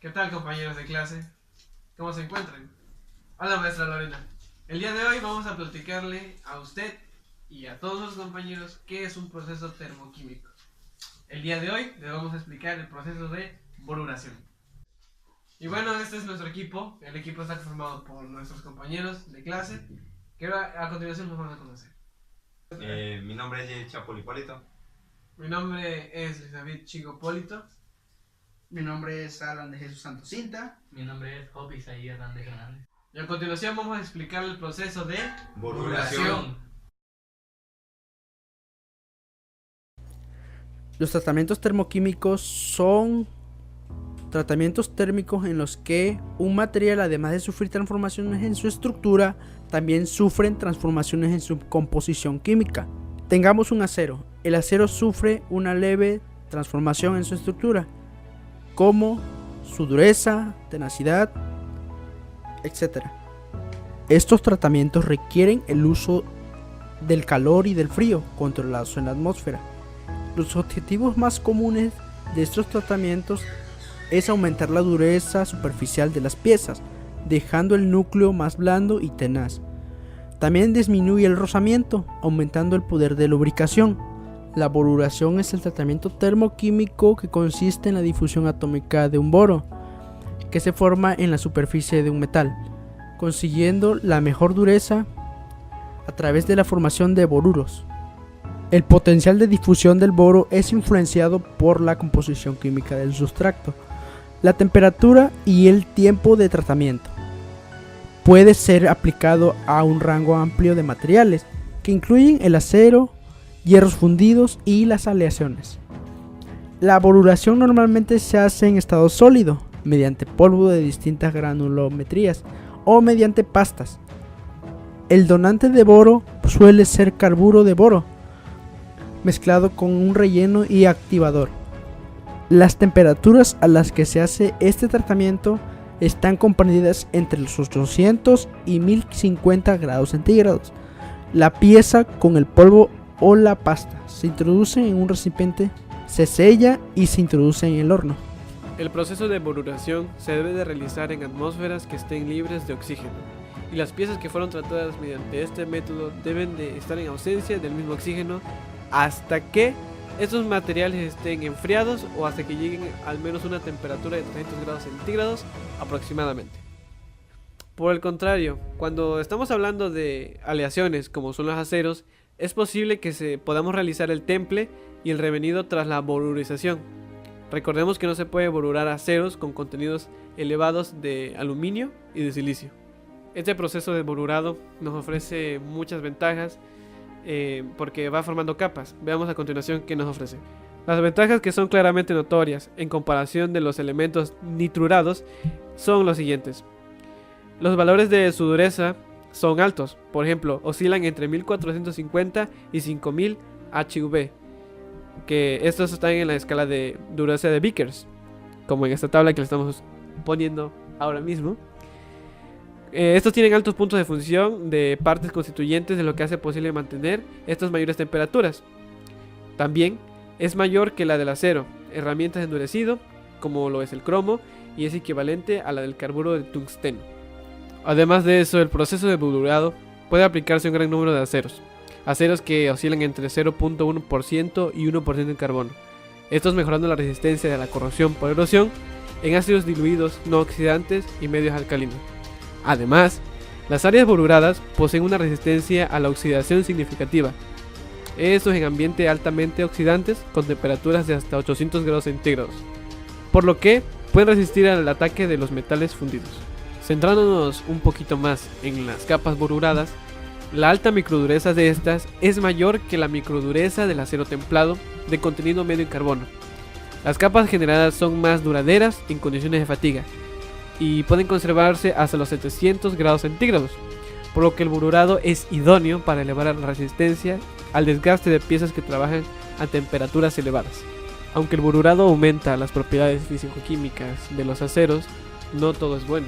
¿Qué tal, compañeros de clase? ¿Cómo se encuentran? Hola, maestra Lorena. El día de hoy vamos a platicarle a usted y a todos los compañeros qué es un proceso termoquímico. El día de hoy le vamos a explicar el proceso de boruración. Y bueno, este es nuestro equipo. El equipo está formado por nuestros compañeros de clase que a continuación nos van a conocer. Mi nombre es Chapo Hipólito. Mi nombre es Luis David Chico Polito. Mi nombre es Alan de Jesús Santos Cinta. Mi nombre es Jopi Isaí Hernández Hernández. Y a continuación vamos a explicar el proceso de Boruración. Los tratamientos termoquímicos son tratamientos térmicos en los que un material, además de sufrir transformaciones en su estructura, también sufren transformaciones en su composición química. Tengamos un acero. El acero sufre una leve transformación en su estructura, como su dureza, tenacidad, etc. Estos tratamientos requieren el uso del calor y del frío controlados en la atmósfera. Los objetivos más comunes de estos tratamientos es aumentar la dureza superficial de las piezas, dejando el núcleo más blando y tenaz. También disminuye el rozamiento, aumentando el poder de lubricación. La boruración es el tratamiento termoquímico que consiste en la difusión atómica de un boro, que se forma en la superficie de un metal, consiguiendo la mejor dureza a través de la formación de boruros. El potencial de difusión del boro es influenciado por la composición química del sustrato, la temperatura y el tiempo de tratamiento. Puede ser aplicado a un rango amplio de materiales, que incluyen el acero, hierros fundidos y las aleaciones. La boruración normalmente se hace en estado sólido, mediante polvo de distintas granulometrías o mediante pastas. El donante de boro suele ser carburo de boro, mezclado con un relleno y activador. Las temperaturas a las que se hace este tratamiento están comprendidas entre los 800 y 1050 grados centígrados. La pieza con el polvo o la pasta se introduce en un recipiente, se sella y se introduce en el horno. El proceso de boruración se debe de realizar en atmósferas que estén libres de oxígeno, y las piezas que fueron tratadas mediante este método deben de estar en ausencia del mismo oxígeno hasta que estos materiales estén enfriados o hasta que lleguen al menos una temperatura de 300 grados centígrados aproximadamente. Por el contrario, cuando estamos hablando de aleaciones como son los aceros, es posible que podamos realizar el temple y el revenido tras la borurización. Recordemos que no se puede borurar aceros con contenidos elevados de aluminio y de silicio. Este proceso de borurado nos ofrece muchas ventajas porque va formando capas. Veamos a continuación qué nos ofrece. Las ventajas que son claramente notorias en comparación de los elementos nitrurados son los siguientes. Los valores de su dureza son altos, por ejemplo, oscilan entre 1450 y 5000 HV, que estos están en la escala de dureza de Vickers, como en esta tabla que le estamos poniendo ahora mismo. Estos tienen altos puntos de función de partes constituyentes, de lo que hace posible mantener estas mayores temperaturas. También es mayor que la del acero, herramientas de endurecido, como lo es el cromo, y es equivalente a la del carburo de tungsteno. Además de eso, el proceso de borurado puede aplicarse a un gran número de aceros que oscilan entre 0.1% y 1% en carbono, estos mejorando la resistencia de la corrosión por erosión en ácidos diluidos no oxidantes y medios alcalinos. Además, las áreas boruradas poseen una resistencia a la oxidación significativa, estos en ambientes altamente oxidantes con temperaturas de hasta 800 grados centígrados, por lo que pueden resistir al ataque de los metales fundidos. Centrándonos un poquito más en las capas boruradas, la alta microdureza de estas es mayor que la microdureza del acero templado de contenido medio en carbono. Las capas generadas son más duraderas en condiciones de fatiga y pueden conservarse hasta los 700 grados centígrados, por lo que el borurado es idóneo para elevar la resistencia al desgaste de piezas que trabajan a temperaturas elevadas. Aunque el borurado aumenta las propiedades físico-químicas de los aceros, no todo es bueno,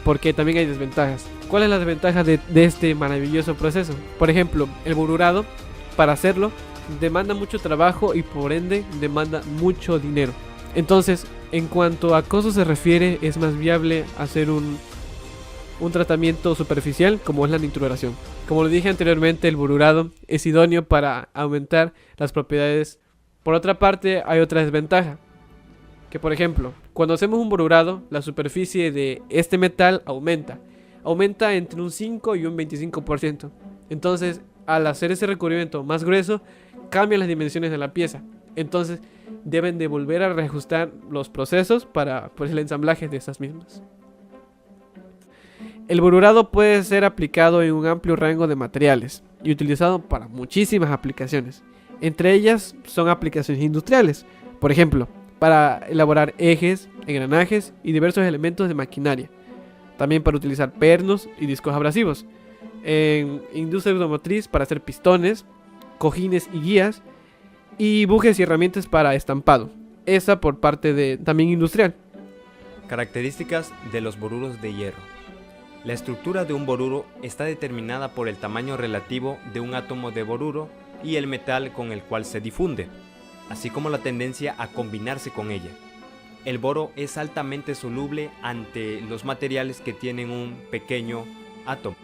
porque también hay desventajas. ¿Cuál es la desventaja de este maravilloso proceso? Por ejemplo, el borurado, para hacerlo, demanda mucho trabajo y por ende demanda mucho dinero. Entonces, En cuanto a costo se refiere, es más viable hacer un tratamiento superficial como es la nituración. Como lo dije anteriormente, el borurado es idóneo para aumentar las propiedades. Por otra parte, hay otra desventaja, que por ejemplo, cuando hacemos un borurado, la superficie de este metal aumenta entre un 5 y un 25%. Entonces, al hacer ese recubrimiento más grueso, cambian las dimensiones de la pieza. Entonces, deben de volver a reajustar los procesos para el ensamblaje de esas mismas. El borurado puede ser aplicado en un amplio rango de materiales y utilizado para muchísimas aplicaciones. Entre ellas son aplicaciones industriales, por ejemplo, para elaborar ejes, engranajes y diversos elementos de maquinaria. También para utilizar pernos y discos abrasivos. En industria automotriz para hacer pistones, cojines y guías, y bujes y herramientas para estampado. Esa por parte de también industrial. Características de los boruros de hierro. La estructura de un boruro está determinada por el tamaño relativo de un átomo de boruro y el metal con el cual se difunde, así como la tendencia a combinarse con ella. El boro es altamente soluble ante los materiales que tienen un pequeño átomo.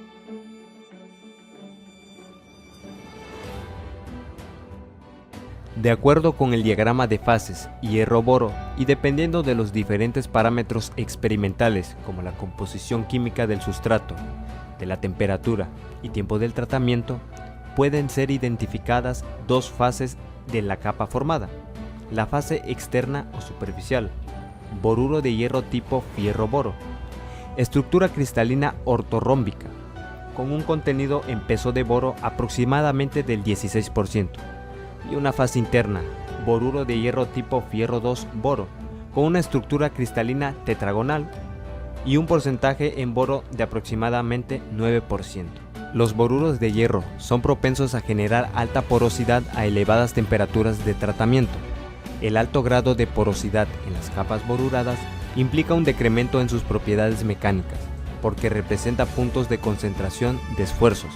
De acuerdo con el diagrama de fases hierro-boro y dependiendo de los diferentes parámetros experimentales como la composición química del sustrato, de la temperatura y tiempo del tratamiento, pueden ser identificadas dos fases de la capa formada: la fase externa o superficial, boruro de hierro tipo fierro-boro, estructura cristalina ortorrómbica, con un contenido en peso de boro aproximadamente del 16%. Y una fase interna, boruro de hierro tipo fierro 2 boro, con una estructura cristalina tetragonal y un porcentaje en boro de aproximadamente 9%. Los boruros de hierro son propensos a generar alta porosidad a elevadas temperaturas de tratamiento. El alto grado de porosidad en las capas boruradas implica un decremento en sus propiedades mecánicas, porque representa puntos de concentración de esfuerzos.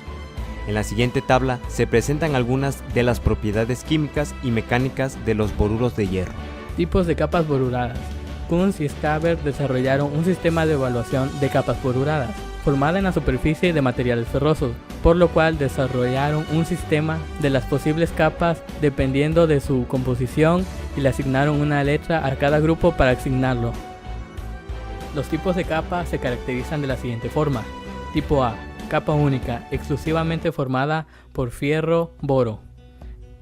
En la siguiente tabla se presentan algunas de las propiedades químicas y mecánicas de los boruros de hierro. Tipos de capas boruradas. Kunz y Staver desarrollaron un sistema de evaluación de capas boruradas, formada en la superficie de materiales ferrosos, por lo cual desarrollaron un sistema de las posibles capas dependiendo de su composición y le asignaron una letra a cada grupo para asignarlo. Los tipos de capa se caracterizan de la siguiente forma. Tipo A: capa única, exclusivamente formada por fierro-boro.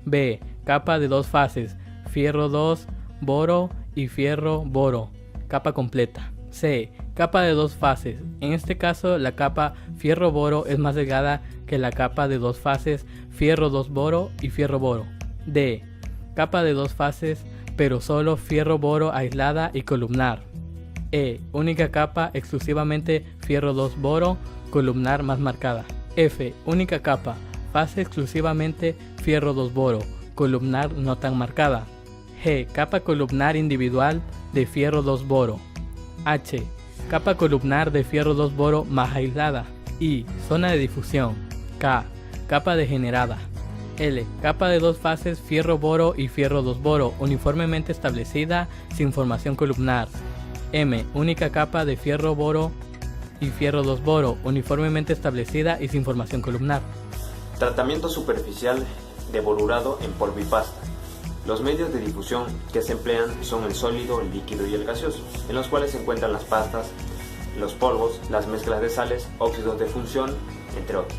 B: capa de dos fases, fierro 2, boro y fierro-boro, capa completa. C: capa de dos fases, en este caso la capa fierro-boro es más delgada que la capa de dos fases, fierro 2 boro y fierro-boro. D: capa de dos fases, pero solo fierro-boro aislada y columnar. E: única capa, exclusivamente fierro 2 boro, columnar más marcada. F: única capa, fase exclusivamente fierro 2 boro, columnar no tan marcada. G: capa columnar individual de fierro 2 boro. H: capa columnar de fierro 2 boro más aislada. I: zona de difusión. K: capa degenerada. L: capa de dos fases fierro boro y fierro 2 boro, uniformemente establecida sin formación columnar. M: única capa de fierro boro y fierro 2 boro, uniformemente establecida y sin formación columnar. Tratamiento superficial de borurado en polvo y pasta. Los medios de difusión que se emplean son el sólido, el líquido y el gaseoso, en los cuales se encuentran las pastas, los polvos, las mezclas de sales, óxidos de función, entre otros.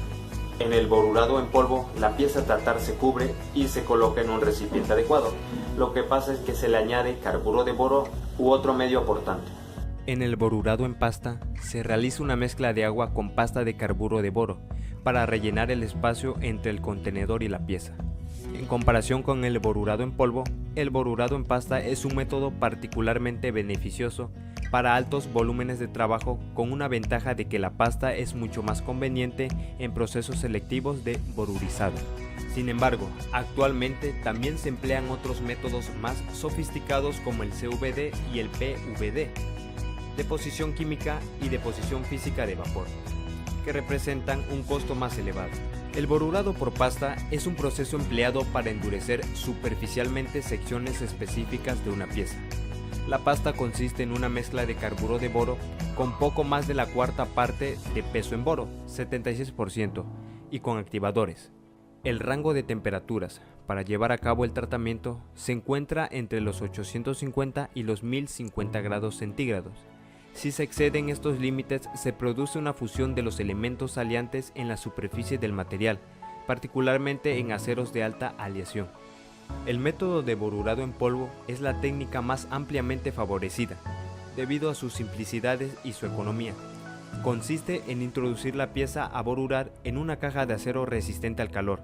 En el borurado en polvo, la pieza a tratar se cubre y se coloca en un recipiente adecuado. Lo que pasa es que se le añade carburo de boro u otro medio aportante. En el borurado en pasta, se realiza una mezcla de agua con pasta de carburo de boro para rellenar el espacio entre el contenedor y la pieza. En comparación con el borurado en polvo, el borurado en pasta es un método particularmente beneficioso para altos volúmenes de trabajo, con una ventaja de que la pasta es mucho más conveniente en procesos selectivos de borurizado. Sin embargo, actualmente también se emplean otros métodos más sofisticados como el CVD y el PVD, deposición química y deposición física de vapor, que representan un costo más elevado. El borurado por pasta es un proceso empleado para endurecer superficialmente secciones específicas de una pieza. La pasta consiste en una mezcla de carburo de boro con poco más de la cuarta parte de peso en boro, 76%, y con activadores. El rango de temperaturas para llevar a cabo el tratamiento se encuentra entre los 850 y los 1050 grados centígrados. Si se exceden estos límites, se produce una fusión de los elementos aliantes en la superficie del material, particularmente en aceros de alta aleación. El método de borurado en polvo es la técnica más ampliamente favorecida, debido a sus simplicidades y su economía. Consiste en introducir la pieza a borurar en una caja de acero resistente al calor,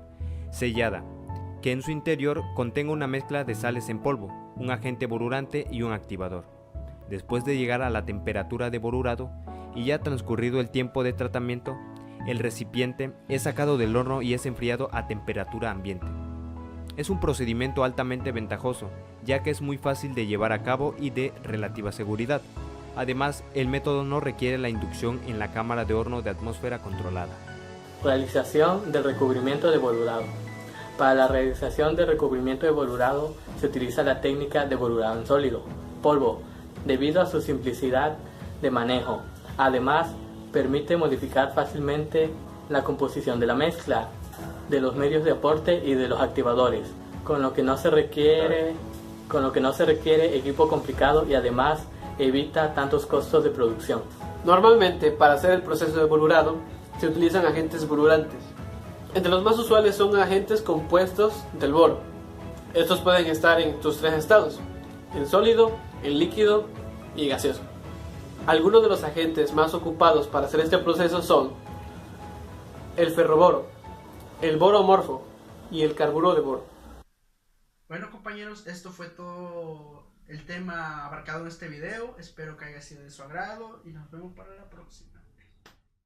sellada, que en su interior contenga una mezcla de sales en polvo, un agente borurante y un activador. Después de llegar a la temperatura de borurado y ya transcurrido el tiempo de tratamiento, el recipiente es sacado del horno y es enfriado a temperatura ambiente. Es un procedimiento altamente ventajoso, ya que es muy fácil de llevar a cabo y de relativa seguridad. Además, el método no requiere la inducción en la cámara de horno de atmósfera controlada. Realización del recubrimiento de borurado. Para la realización del recubrimiento de borurado se utiliza la técnica de borurado en sólido, polvo, debido a su simplicidad de manejo. Además, permite modificar fácilmente la composición de la mezcla, de los medios de aporte y de los activadores, con lo que no se requiere equipo complicado y además evita tantos costos de producción. Normalmente, para hacer el proceso de borurado, se utilizan agentes borurantes. Entre los más usuales son agentes compuestos del boro. Estos pueden estar en sus tres estados: en sólido, en líquido y gaseoso. Algunos de los agentes más ocupados para hacer este proceso son el ferroboro, el boro morfo y el carburo de boro. Bueno, compañeros, esto fue todo el tema abarcado en este video. Espero que haya sido de su agrado y nos vemos para la próxima.